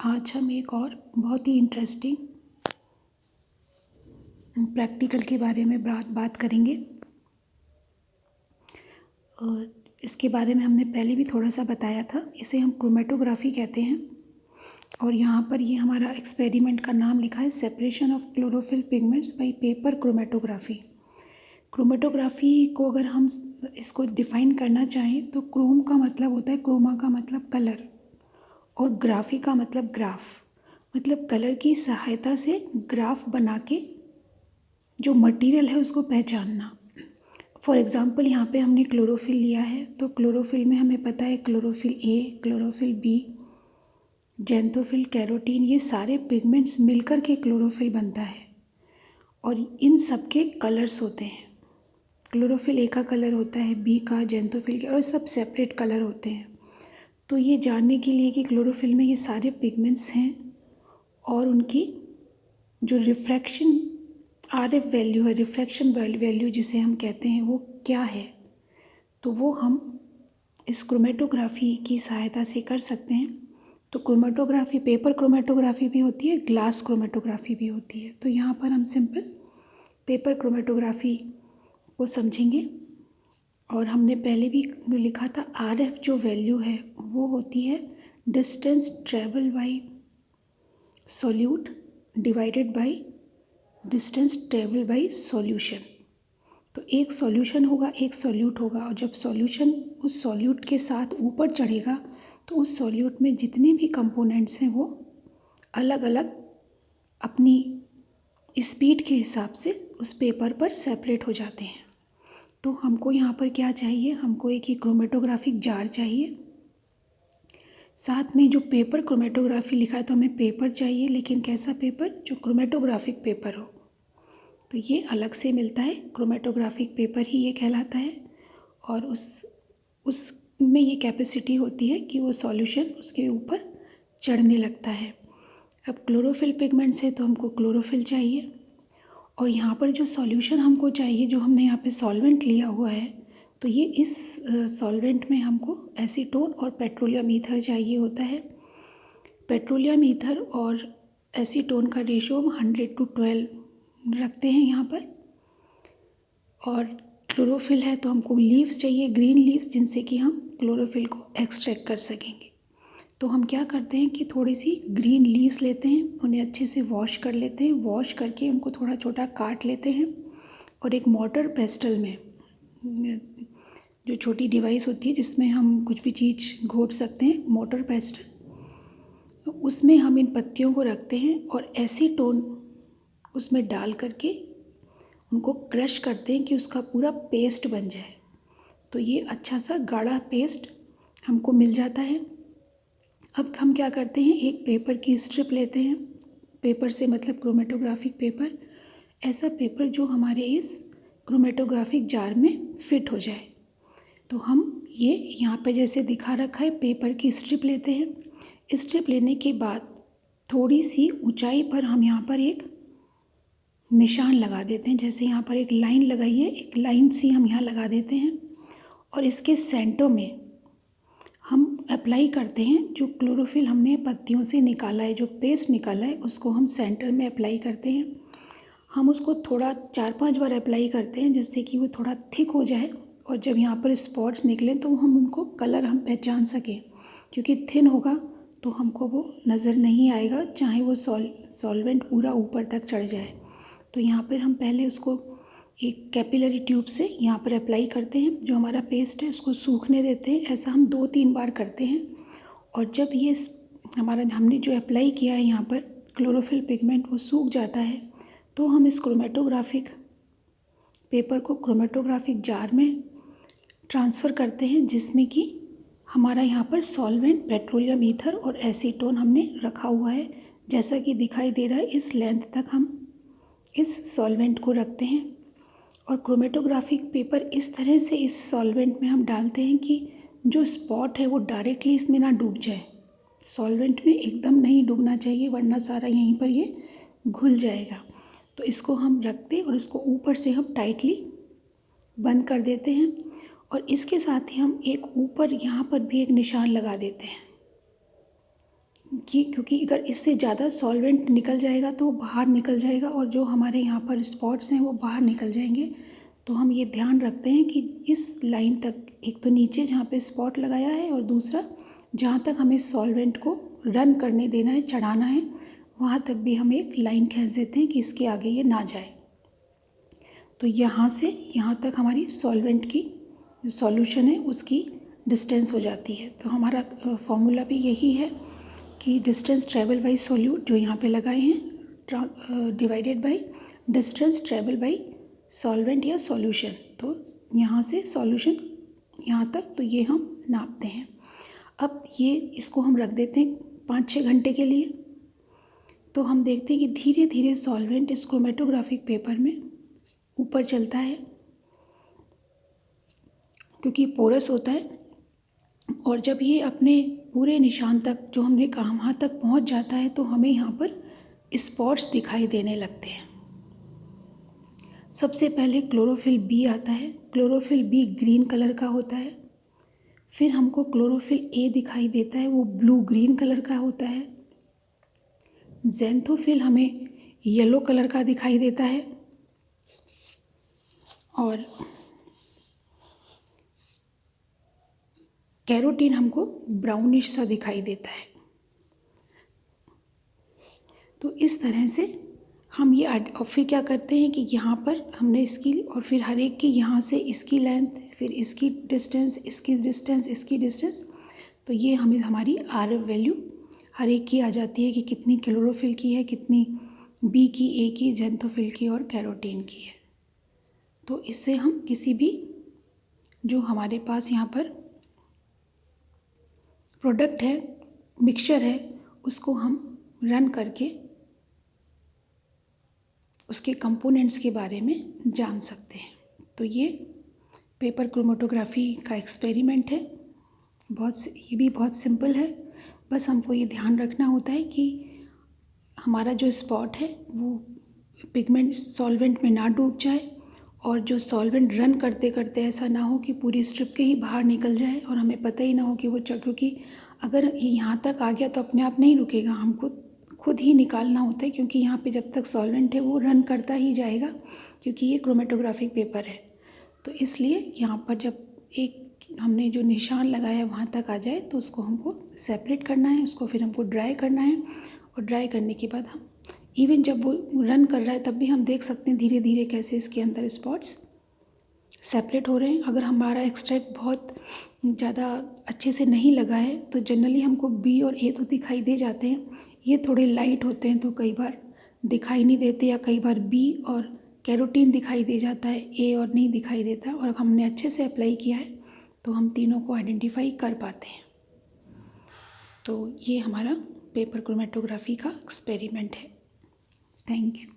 आज हम एक और बहुत ही इंटरेस्टिंग प्रैक्टिकल के बारे में बात करेंगे। इसके बारे में हमने पहले भी थोड़ा सा बताया था। इसे हम क्रोमेटोग्राफी कहते हैं और यहाँ पर ये हमारा एक्सपेरिमेंट का नाम लिखा है separation of chlorophyll pigments by paper chromatography. Chromatography को अगर हम इसको डिफ़ाइन करना चाहें तो क्रोम का मतलब होता है, क्रोमा का मतलब कलर और ग्राफी का मतलब ग्राफ, मतलब कलर की सहायता से ग्राफ बना के जो मटेरियल है उसको पहचानना। फॉर एग्ज़ाम्पल यहाँ पे हमने क्लोरोफिल लिया है तो क्लोरोफिल में हमें पता है chlorophyll A, chlorophyll B, xanthophyll, carotene, ये सारे पिगमेंट्स मिलकर के क्लोरोफिल बनता है और इन सब के कलर्स होते हैं। क्लोरोफिल ए का कलर होता है, बी का, जेंथोफिल का, और सब सेपरेट कलर होते हैं। तो ये जानने के लिए कि क्लोरोफिल में ये सारे पिगमेंट्स हैं और उनकी जो रिफ्रैक्शन आरएफ वैल्यू है, रिफ्रैक्शन वैल्यू जिसे हम कहते हैं, वो क्या है, तो वो हम इस क्रोमेटोग्राफी की सहायता से कर सकते हैं। तो क्रोमेटोग्राफी पेपर क्रोमेटोग्राफी भी होती है, ग्लास क्रोमेटोग्राफी भी होती है। तो यहाँ पर हम सिंपल पेपर क्रोमेटोग्राफी को समझेंगे और हमने पहले भी लिखा था आरएफ जो वैल्यू है वो होती है distance travel by solute divided by distance travel by solution. तो एक सॉल्यूशन होगा, एक सॉल्यूट होगा, और जब सॉल्यूशन उस सॉल्यूट के साथ ऊपर चढ़ेगा तो उस सॉल्यूट में जितने भी कंपोनेंट्स हैं वो अलग अलग अपनी स्पीड के हिसाब से उस पेपर पर सेपरेट हो जाते हैं। तो हमको यहाँ पर क्या चाहिए, हमको एक ही क्रोमेटोग्राफिक जार चाहिए। साथ में जो पेपर क्रोमेटोग्राफी लिखा है तो हमें पेपर चाहिए, लेकिन कैसा पेपर, जो क्रोमेटोग्राफिक पेपर हो। तो ये अलग से मिलता है, क्रोमेटोग्राफिक पेपर ही ये कहलाता है और उसमें ये कैपेसिटी होती है कि वो सॉल्यूशन उसके ऊपर चढ़ने लगता है। अब क्लोरोफिल पिगमेंट्स है तो हमको क्लोरोफिल चाहिए और यहाँ पर जो सॉल्यूशन हमको चाहिए, जो हमने यहाँ पे सॉल्वेंट लिया हुआ है, तो ये इस सॉल्वेंट में हमको एसीटोन और पेट्रोलियम ईथर चाहिए होता है। पेट्रोलियम ईथर और एसीटोन का रेशो हम 100:12 रखते हैं यहाँ पर। और क्लोरोफिल है तो हमको लीव्स चाहिए, ग्रीन लीव्स, जिनसे कि हम क्लोरोफिल को एक्सट्रैक्ट कर सकेंगे। तो हम क्या करते हैं कि थोड़ी सी ग्रीन लीव्स लेते हैं, उन्हें अच्छे से वॉश कर लेते हैं, वॉश करके उनको थोड़ा छोटा काट लेते हैं और एक मोटर पेस्टल में, जो छोटी डिवाइस होती है जिसमें हम कुछ भी चीज़ घोट सकते हैं, मोटर पेस्टल, उसमें हम इन पत्तियों को रखते हैं और एसीटोन उसमें डाल करके उनको क्रश करते हैं कि उसका पूरा पेस्ट बन जाए। तो ये अच्छा सा गाढ़ा पेस्ट हमको मिल जाता है। अब हम क्या करते हैं, एक पेपर की स्ट्रिप लेते हैं, पेपर से मतलब क्रोमेटोग्राफिक पेपर, ऐसा पेपर जो हमारे इस क्रोमेटोग्राफिक जार में फिट हो जाए। तो हम ये यहाँ पे जैसे दिखा रखा है, पेपर की स्ट्रिप लेते हैं। स्ट्रिप लेने के बाद थोड़ी सी ऊंचाई पर हम यहाँ पर एक निशान लगा देते हैं, जैसे यहाँ पर एक लाइन लगाई है, एक लाइन सी हम यहाँ लगा देते हैं और इसके सेंटर में हम अप्लाई करते हैं जो क्लोरोफिल हमने पत्तियों से निकाला है, जो पेस्ट निकाला है, उसको हम सेंटर में अप्लाई करते हैं। हम उसको थोड़ा 4-5 बार अप्लाई करते हैं जिससे कि वो थोड़ा थिक हो जाए और जब यहाँ पर स्पॉट्स निकलें तो हम उनको कलर हम पहचान सकें, क्योंकि थिन होगा तो हमको वो नज़र नहीं आएगा, चाहे वो सॉल्वेंट पूरा ऊपर तक चढ़ जाए। तो यहाँ पर हम पहले उसको एक कैपिलरी ट्यूब से यहाँ पर अप्लाई करते हैं, जो हमारा पेस्ट है उसको सूखने देते हैं। ऐसा हम 2-3 बार करते हैं और जब ये हमारा हमने जो अप्लाई किया है यहाँ पर क्लोरोफिल पिगमेंट वो सूख जाता है, तो हम इस क्रोमेटोग्राफिक पेपर को क्रोमेटोग्राफिक जार में ट्रांसफ़र करते हैं, जिसमें कि हमारा यहाँ पर सॉल्वेंट पेट्रोलियम ईथर और एसीटोन हमने रखा हुआ है। जैसा कि दिखाई दे रहा है, इस लेंथ तक हम इस सॉल्वेंट को रखते हैं और क्रोमेटोग्राफिक पेपर इस तरह से इस सॉल्वेंट में हम डालते हैं कि जो स्पॉट है वो डायरेक्टली इसमें ना डूब जाए। सॉल्वेंट में एकदम नहीं डूबना चाहिए, वरना सारा यहीं पर ये घुल जाएगा। तो इसको हम रखते और इसको ऊपर से हम टाइटली बंद कर देते हैं और इसके साथ ही हम एक ऊपर यहाँ पर भी एक निशान लगा देते हैं कि क्योंकि अगर इससे ज़्यादा सॉल्वेंट निकल जाएगा तो वो बाहर निकल जाएगा और जो हमारे यहाँ पर स्पॉट्स हैं वो बाहर निकल जाएंगे। तो हम ये ध्यान रखते हैं कि इस लाइन तक, एक तो नीचे जहाँ पे स्पॉट लगाया है और दूसरा जहाँ तक हमें सॉल्वेंट को रन करने देना है, चढ़ाना है, वहाँ तक भी हम एक लाइन खींच देते हैं कि इसके आगे ये ना जाए। तो यहाँ से यहाँ तक हमारी सॉल्वेंट की जो सॉल्यूशन है उसकी डिस्टेंस हो जाती है। तो हमारा फॉर्मूला भी यही है कि डिस्टेंस ट्रेवल बाई सॉल्यूट जो यहाँ पे लगाए हैं divided by distance travel by solvent या सॉल्यूशन। तो यहाँ से सॉल्यूशन यहाँ तक, तो ये हम नापते हैं। अब ये इसको हम रख देते हैं 5-6 घंटे के लिए। तो हम देखते हैं कि धीरे धीरे सॉल्वेंट इस क्रोमेटोग्राफिक पेपर में ऊपर चलता है, क्योंकि पोरस होता है। और जब ये अपने पूरे निशान तक जो हमने कहा वहाँ तक पहुँच जाता है तो हमें यहाँ पर स्पॉट्स दिखाई देने लगते हैं। सबसे पहले क्लोरोफिल बी आता है। क्लोरोफिल बी ग्रीन कलर का होता है। फिर हमको क्लोरोफिल ए दिखाई देता है, वो ब्लू ग्रीन कलर का होता है। ज़ैंथोफिल हमें येलो कलर का दिखाई देता है और कैरोटीन हमको ब्राउनिश सा दिखाई देता है। तो इस तरह से हम ये और फिर क्या करते हैं कि यहाँ पर हमने इसकी और फिर हर एक की यहाँ से इसकी लेंथ, फिर इसकी डिस्टेंस, इसकी डिस्टेंस, इसकी डिस्टेंस, तो ये हमें हमारी RF वैल्यू हर एक की आ जाती है कि कितनी क्लोरोफिल की है, कितनी बी की, ए की, ज़ैंथोफिल की और कैरोटीन की है। तो इससे हम किसी भी जो हमारे पास यहाँ पर प्रोडक्ट है, मिक्सचर है, उसको हम रन करके उसके कंपोनेंट्स के बारे में जान सकते हैं। तो ये पेपर क्रोमेटोग्राफी का एक्सपेरिमेंट है। ये भी बहुत सिंपल है। बस हमको ये ध्यान रखना होता है कि हमारा जो स्पॉट है वो पिगमेंट सॉल्वेंट में ना डूब जाए और जो सॉल्वेंट रन करते करते ऐसा ना हो कि पूरी स्ट्रिप के ही बाहर निकल जाए और हमें पता ही ना हो कि वो क्योंकि अगर ये यहाँ तक आ गया तो अपने आप नहीं रुकेगा, हमको खुद ही निकालना होता है, क्योंकि यहाँ पे जब तक सॉल्वेंट है वो रन करता ही जाएगा, क्योंकि ये क्रोमेटोग्राफिक पेपर है। तो इसलिए यहाँ पर जब एक हमने जो निशान लगाया वहाँ तक आ जाए तो उसको हमको सेपरेट करना है, उसको फिर हमको ड्राई करना है और ड्राई करने के बाद हम इवन जब वो रन कर रहा है तब भी हम देख सकते हैं धीरे धीरे कैसे इसके अंदर स्पॉट्स सेपरेट हो रहे हैं। अगर हमारा एक्सट्रैक्ट बहुत ज़्यादा अच्छे से नहीं लगा है तो जनरली हमको बी और ए तो दिखाई दे जाते हैं, ये थोड़े लाइट होते हैं तो कई बार दिखाई नहीं देते, या कई बार बी और कैरोटीन दिखाई दे जाता है, ए और नहीं दिखाई देता। और हमने अच्छे से अप्लाई किया है तो हम तीनों को आइडेंटिफाई कर पाते हैं। तो ये हमारा पेपर क्रोमेटोग्राफी का एक्सपेरिमेंट है। Thank you.